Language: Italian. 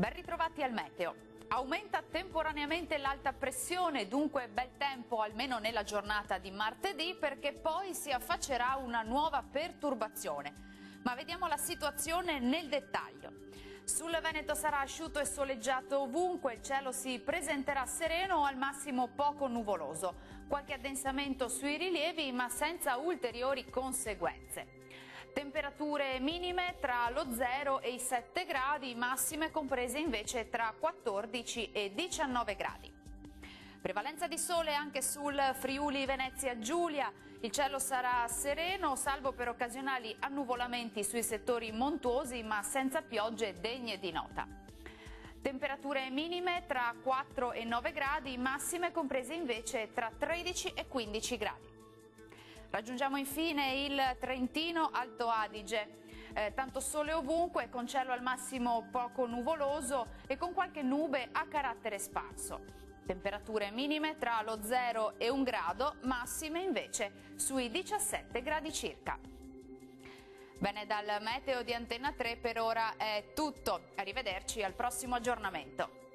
Ben ritrovati al meteo. Aumenta temporaneamente l'alta pressione, dunque bel tempo almeno nella giornata di martedì, perché poi si affaccerà una nuova perturbazione. Ma vediamo la situazione nel dettaglio. Sul Veneto sarà asciutto e soleggiato ovunque, il cielo si presenterà sereno o al massimo poco nuvoloso. Qualche addensamento sui rilievi ma senza ulteriori conseguenze. Temperature minime tra lo 0 e i 7 gradi, massime comprese invece tra 14 e 19 gradi. Prevalenza di sole anche sul Friuli Venezia Giulia, il cielo sarà sereno salvo per occasionali annuvolamenti sui settori montuosi ma senza piogge degne di nota. Temperature minime tra 4 e 9 gradi, massime comprese invece tra 13 e 15 gradi. Raggiungiamo infine il Trentino Alto Adige, tanto sole ovunque con cielo al massimo poco nuvoloso e con qualche nube a carattere sparso. Temperature minime tra lo 0 e 1 grado, massime invece sui 17 gradi circa. Bene, dal meteo di Antenna 3 per ora è tutto, arrivederci al prossimo aggiornamento.